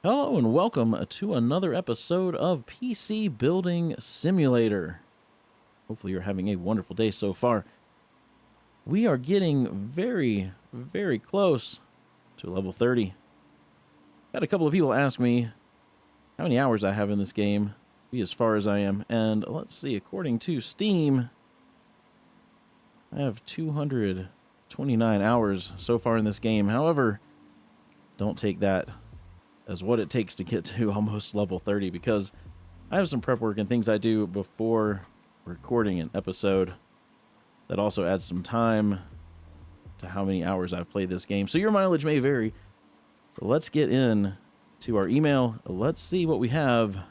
Hello and welcome to another episode of PC Building Simulator. Hopefully you're having a wonderful day so far. We are getting very close to level 30. Had a couple of people ask me how many hours I have in this game, be as far as I am, and let's see, according to Steam, I have 229 hours so far in this game. However, don't take that as what it takes to get to almost level 30, because I have some prep work and things I do before recording an episode that also adds some time to how many hours I've played this game. So your mileage may vary. But let's get in to our email. Let's see what we have to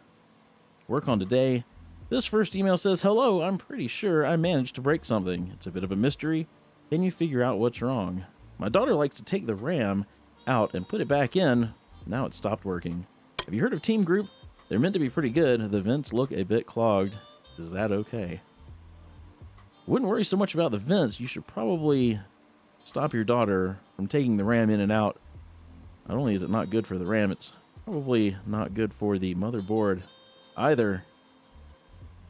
work on today. This first email says, "Hello, I'm pretty sure I managed to break something. It's a bit of a mystery. Can you figure out what's wrong? My daughter likes to take the RAM out and put it back in. Now it stopped working. Have you heard of Team Group? They're meant to be pretty good. The vents look a bit clogged. Is that okay?" Wouldn't worry so much about the vents. You should probably stop your daughter from taking the RAM in and out. Not only is it not good for the RAM, it's probably not good for the motherboard either.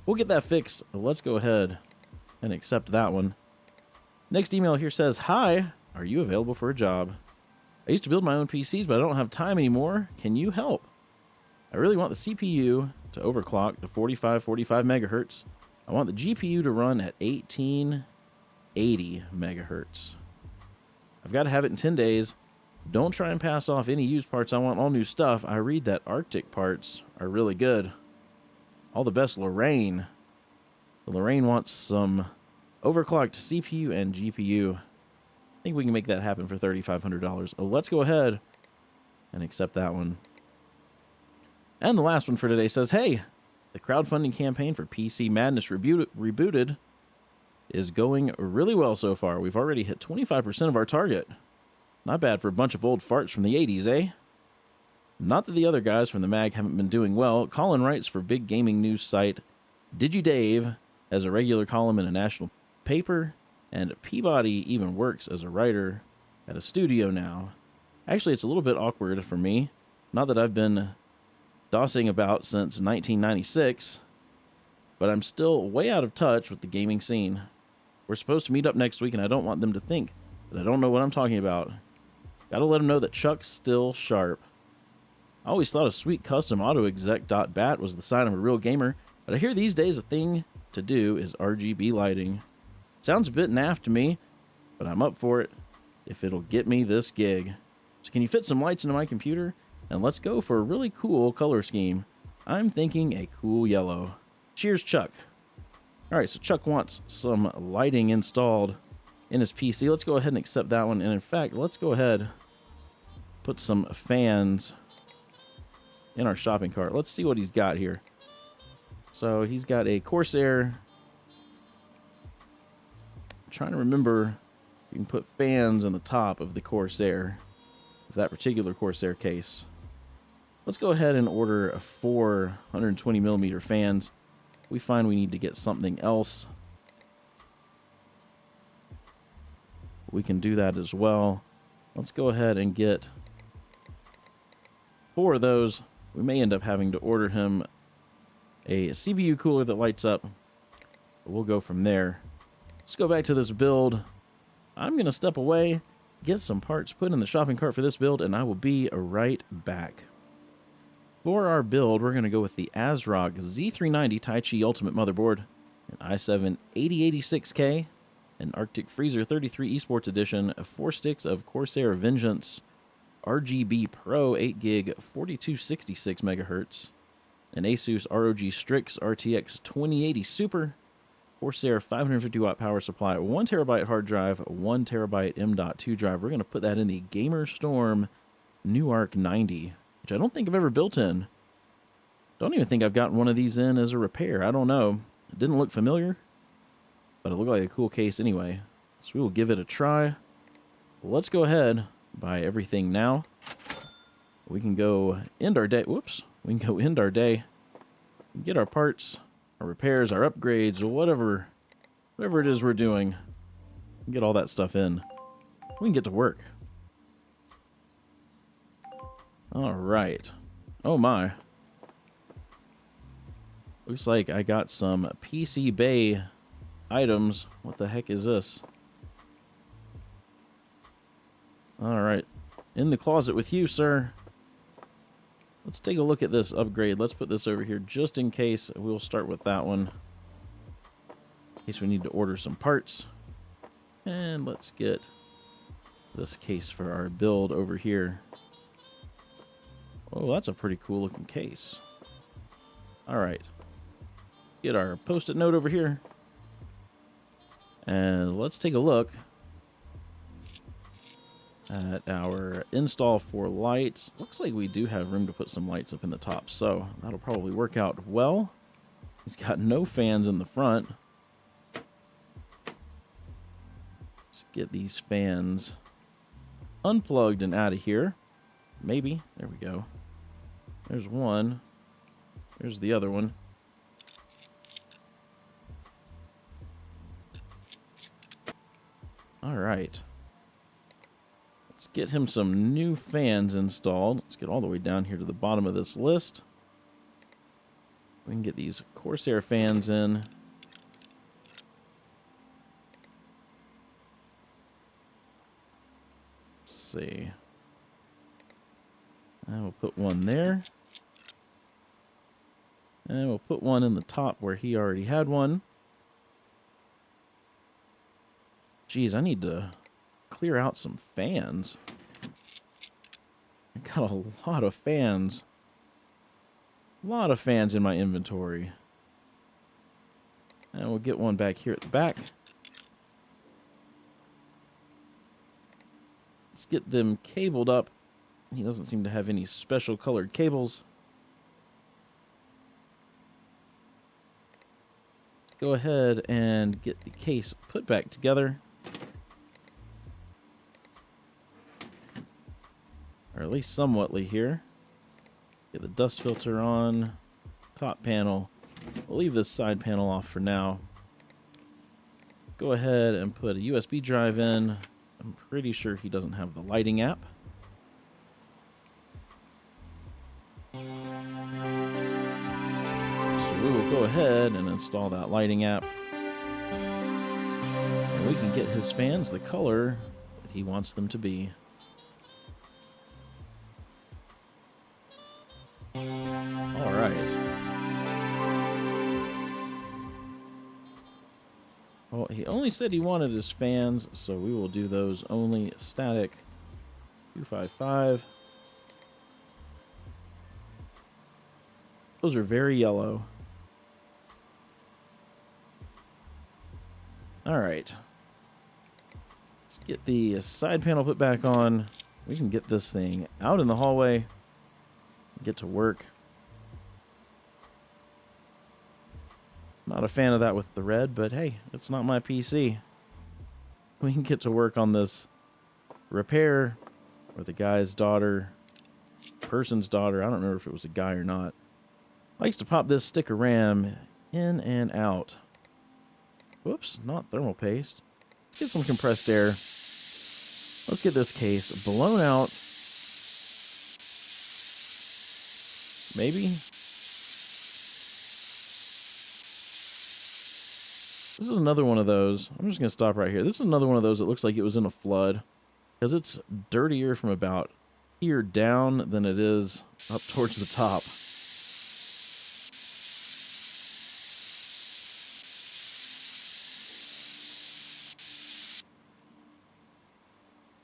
We'll get that fixed. Let's go ahead and accept that one. Next email here says, "Hi, are you available for a job? I used to build my own PCs, but I don't have time anymore. Can you help? I really want the CPU to overclock to 45 megahertz. I want the GPU to run at 1880 megahertz. I've got to have it in 10 days. Don't try and pass off any used parts. I want all new stuff. I read that Arctic parts are really good. All the best, Lorraine." Lorraine wants some overclocked CPU and GPU. I think we can make that happen for $3,500. Let's go ahead and accept that one. And the last one for today says, "Hey, the crowdfunding campaign for PC Madness Rebooted is going really well so far. We've already hit 25% of our target. Not bad for a bunch of old farts from the 80s, eh? Not that the other guys from the mag haven't been doing well. Colin writes for big gaming news site DigiDave, has a regular column in a national paper, and Peabody even works as a writer at a studio now. Actually, it's a little bit awkward for me. Not that I've been dossing about since 1996, but I'm still way out of touch with the gaming scene. We're supposed to meet up next week, and I don't want them to think that I don't know what I'm talking about. Gotta let them know that Chuck's still sharp. I always thought a sweet custom autoexec.bat was the sign of a real gamer, but I hear these days a thing to do is RGB lighting. Sounds a bit naff to me, but I'm up for it if it'll get me this gig. So can you fit some lights into my computer? And let's go for a really cool color scheme. I'm thinking a cool yellow. Cheers, Chuck." All right, so Chuck wants some lighting installed in his PC. Let's go ahead and accept that one. And in fact, let's go ahead put some fans in our shopping cart. Let's see what he's got here. So he's got a Corsair. Trying to remember if you can put fans on the top of the Corsair, of that particular Corsair case. Let's go ahead and order 420 millimeter fans. We find we need to get something else, we can do that as well. Let's go ahead and get 4 of those. We may end up having to order him a CPU cooler that lights up, but we'll go from there. Let's go back to this build. I'm going to step away, get some parts put in the shopping cart for this build, and I will be right back. For our build, we're going to go with the ASRock Z390 Taichi Ultimate Motherboard, an i7 8086K, an Arctic Freezer 33 Esports Edition, 4 sticks of Corsair Vengeance RGB Pro 8GB 4266 MHz, an Asus ROG Strix RTX 2080 Super, Corsair 550 watt power supply, 1 terabyte hard drive, 1 terabyte M.2 drive. We're going to put that in the GamerStorm New ARK 90, which I don't think I've ever built in. Don't even think I've gotten one of these in as a repair. I don't know. It didn't look familiar, but it looked like a cool case anyway. So we will give it a try. Let's go ahead, buy everything now. We can go end our day. Whoops. We can go end our day, get our parts, our repairs, our upgrades, whatever it is we're doing. Get all that stuff in. We can get to work. All right. Oh my. Looks like I got some PC Bay items. What the heck is this? Alright. In the closet with you, sir. Let's take a look at this upgrade. Let's put this over here just in case. We'll start with that one. In case we need to order some parts. And let's get this case for our build over here. Oh, that's a pretty cool looking case. Alright. Get our post-it note over here. And let's take a look at our install for lights. Looks like we do have room to put some lights up in the top, so that'll probably work out well. He's got no fans in the front. Let's get these fans unplugged and out of here. Maybe. There we go. There's one. There's the other one. All right. Let's get him some new fans installed. Let's get all the way down here to the bottom of this list. We can get these Corsair fans in. Let's see. And we'll put one there. And we'll put one in the top where he already had one. Geez, I need to clear out some fans. I got a lot of fans. A lot of fans in my inventory. And we'll get one back here at the back. Let's get them cabled up. He doesn't seem to have any special colored cables. Let's go ahead and get the case put back together. Or at least somewhatly here. Get the dust filter on. Top panel. We'll leave this side panel off for now. Go ahead and put a USB drive in. I'm pretty sure he doesn't have the lighting app. So we will go ahead and install that lighting app. And we can get his fans the color that he wants them to be. Well, he only said he wanted his fans, so we will do those only static 255. Those are very yellow. All right. Let's get the side panel put back on. We can get this thing out in the hallway. Get to work. Not a fan of that with the red, but hey, it's not my PC. We can get to work on this repair, or the guy's daughter, person's daughter. I don't remember if it was a guy or not. Likes to pop this stick of RAM in and out. Whoops, not thermal paste. Let's get some compressed air. Let's get this case blown out. Maybe. This is another one of those. I'm just going to stop right here. This is another one of those that looks like it was in a flood. Because it's dirtier from about here down than it is up towards the top.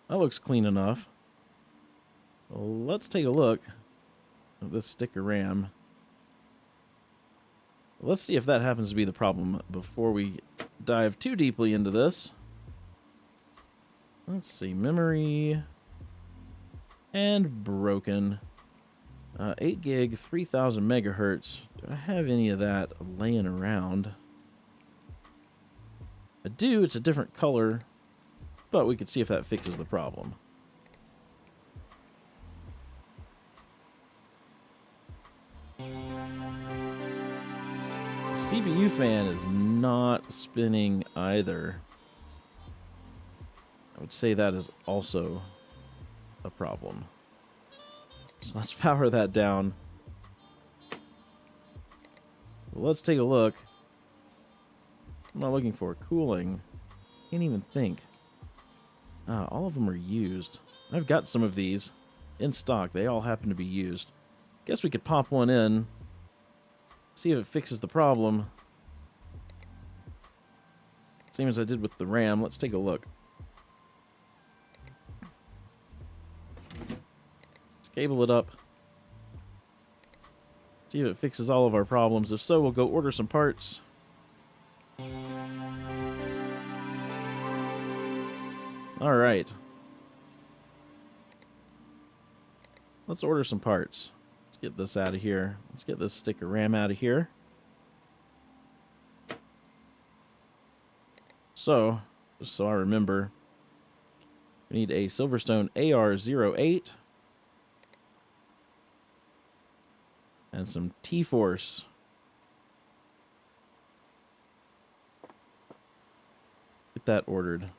That looks clean enough. Let's take a look at this stick of RAM. Let's see if that happens to be the problem before we dive too deeply into this. Let's see, memory and broken. 8 gig, 3000 megahertz. Do I have any of that laying around? I do, it's a different color, but we could see if that fixes the problem. CPU fan is not spinning either. I would say that is also a problem. So let's power that down. So let's take a look. What am I looking for? Cooling. Can't even think. All of them are used. I've got some of these in stock. They all happen to be used. Guess we could pop one in. See if it fixes the problem. Same as I did with the RAM. Let's take a look. Let's cable it up. See if it fixes all of our problems. If so, we'll go order some parts. All right. Let's order some parts. Let's get this out of here. Let's get this stick of RAM out of here. So, just so I remember, we need a Silverstone AR-08 and some T-Force. Get that ordered.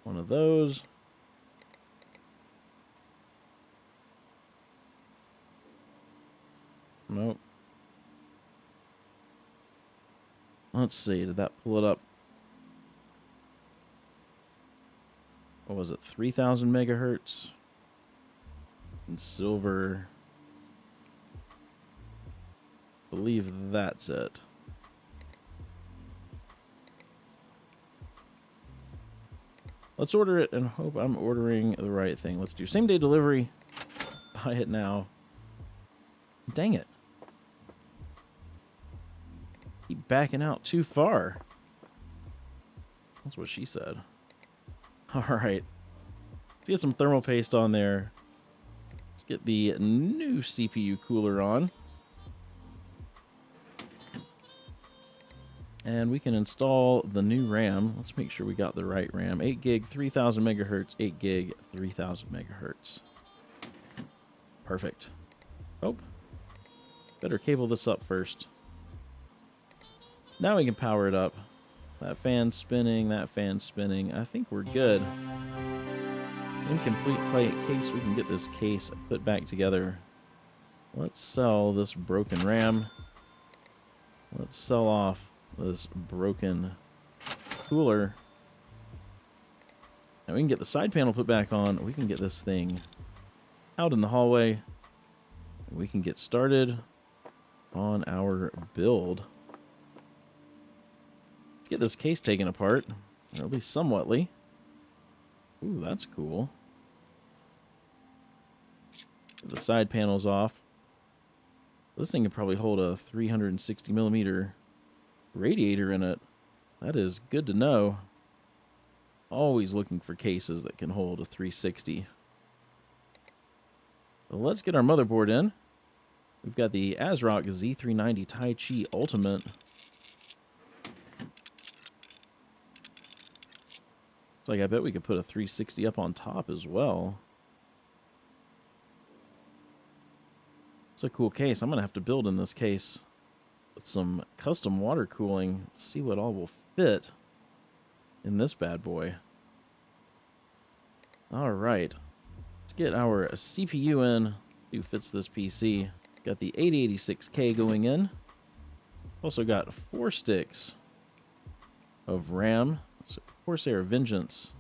One of those. Nope. Let's see, did that pull it up? What was it, 3,000 megahertz? And silver. I believe that's it. Let's order it and hope I'm ordering the right thing. Let's do same day delivery. Buy it now. Dang it. Keep backing out too far. That's what she said. Alright. Let's get some thermal paste on there. Let's get the new CPU cooler on. And we can install the new RAM. Let's make sure we got the right RAM. 8 gig, 3,000 megahertz, 8 gig, 3,000 megahertz. Perfect. Oh. Better cable this up first. Now we can power it up. That fan's spinning, that fan's spinning. I think we're good. Incomplete case. We can get this case put back together. Let's sell this broken RAM. Let's sell off this broken cooler. And we can get the side panel put back on. We can get this thing out in the hallway. And we can get started on our build. Let's get this case taken apart, or at least somewhatly. Ooh, that's cool. Get the side panels off. This thing could probably hold a 360 millimeter radiator in it. That is good to know. Always looking for cases that can hold a 360. Well, let's get our motherboard in. We've got the ASRock Z390 Tai Chi Ultimate. It's like I bet we could put a 360 up on top as well. It's a cool case. I'm going to have to build in this case with some custom water cooling. See what all will fit in this bad boy. All right. Let's get our CPU in. See who fits this PC. Got the 8086K going in. Also got 4 sticks of RAM. So Corsair Vengeance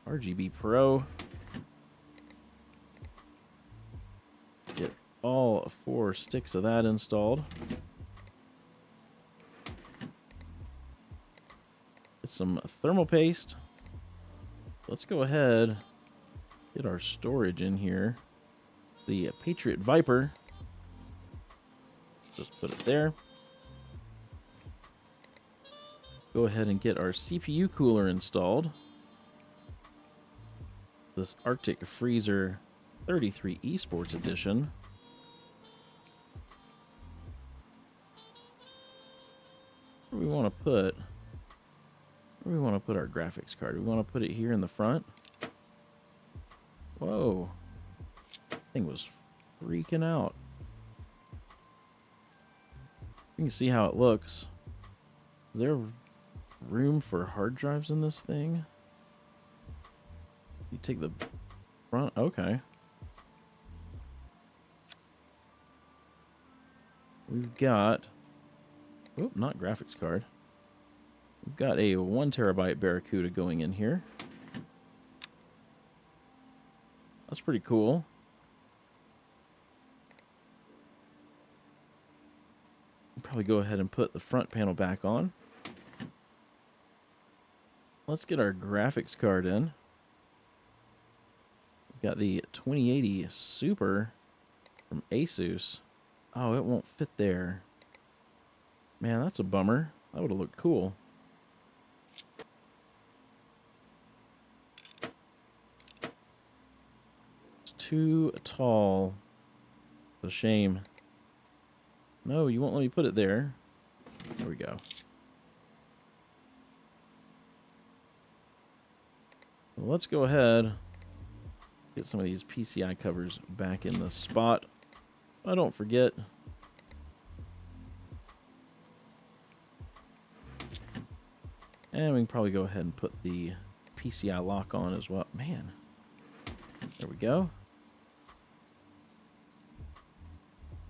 RGB Pro. Get all 4 sticks of that installed. Get some thermal paste. Let's go ahead, get our storage in here. The Patriot Viper. Just put it there. Go ahead and get our CPU cooler installed. This Arctic Freezer 33 Esports Edition. Where do we want to put? Where do we want to put our graphics card? Do we want to put it here in the front? Whoa. Thing was freaking out. You can see how it looks. Is there room for hard drives in this thing? You take the front. Okay. we've got... Oop, not graphics card. We've got a 1 terabyte Barracuda going in here. That's pretty cool. Probably go ahead and put the front panel back on. Let's get our graphics card in. We've got the 2080 Super from Asus. Oh, it won't fit there. Man, that's a bummer. That would have looked cool. It's too tall. It's a shame. No, you won't let me put it there. There we go. Well, let's go ahead. Get some of these PCI covers back in the spot. I don't forget. And we can probably go ahead and put the PCI lock on as well. Man. There we go.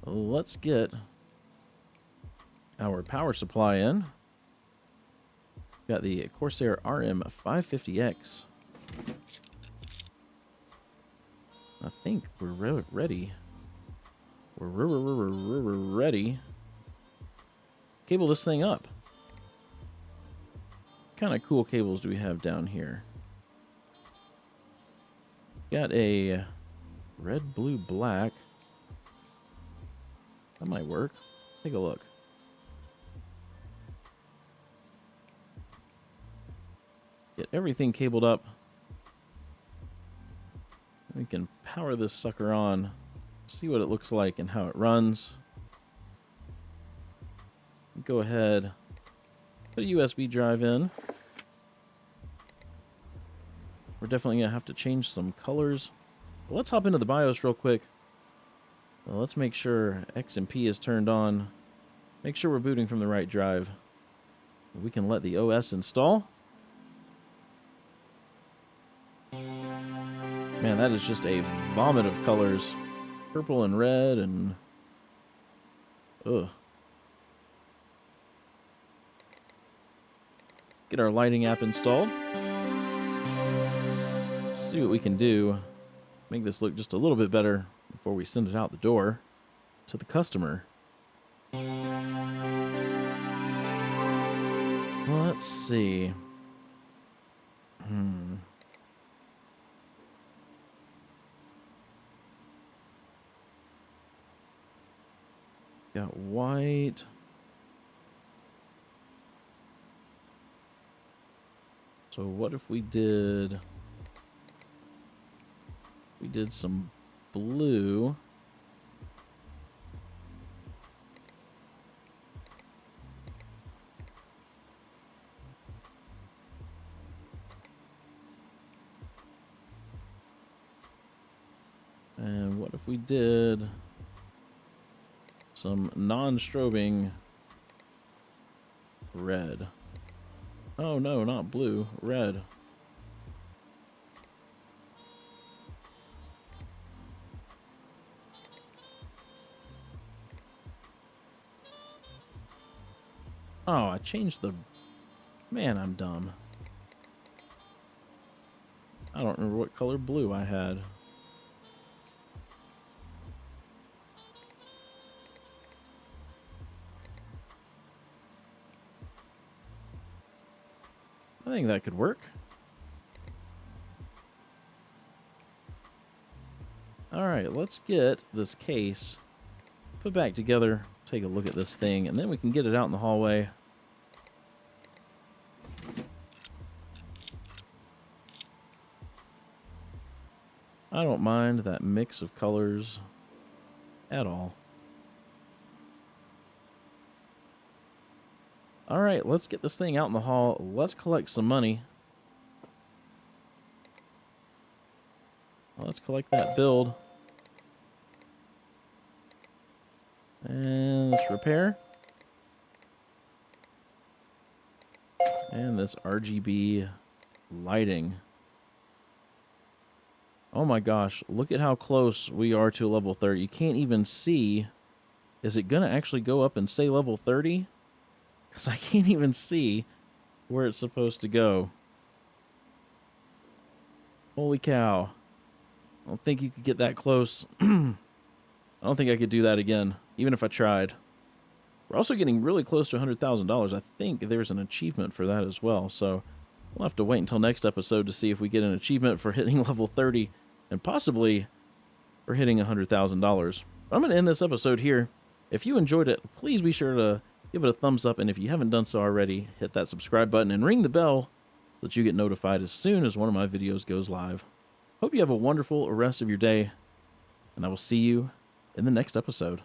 Let's get our power supply in. Got the Corsair RM550X. I think we're ready. We're ready. Cable this thing up. What kind of cool cables do we have down here? Got a red, blue, black. That might work. Take a look. Get everything cabled up. We can power this sucker on, see what it looks like and how it runs. Go ahead, put a USB drive in. We're definitely going to have to change some colors. But let's hop into the BIOS real quick. Well, let's make sure XMP is turned on. Make sure we're booting from the right drive. We can let the OS install. Man, that is just a vomit of colors. Purple and red and... ugh. Get our lighting app installed. See what we can do. Make this look just a little bit better before we send it out the door to the customer. Let's see. Got white. So what if we did some blue? And what if we did some non-strobing red? Oh no, not blue, red. Oh, I changed the... Man, I'm dumb. I don't remember what color blue I had. I think that could work. Alright, let's get this case put back together, take a look at this thing, and then we can get it out in the hallway. I don't mind that mix of colors at all. Alright, let's get this thing out in the hall. Let's collect some money. Let's collect that build. And let's repair. And this RGB lighting. Oh my gosh, look at how close we are to level 30. You can't even see is it going to actually go up and say level 30? Because I can't even see where it's supposed to go. Holy cow. I don't think you could get that close. I don't think I could do that again, even if I tried. We're also getting really close to $100,000. I think there's an achievement for that as well. So we'll have to wait until next episode to see if we get an achievement for hitting level 30 and possibly for hitting $100,000. I'm going to end this episode here. If you enjoyed it, please be sure to give it a thumbs up. And if you haven't done so already, hit that subscribe button and ring the bell so that you get notified as soon as one of my videos goes live. Hope you have a wonderful rest of your day, and I will see you in the next episode.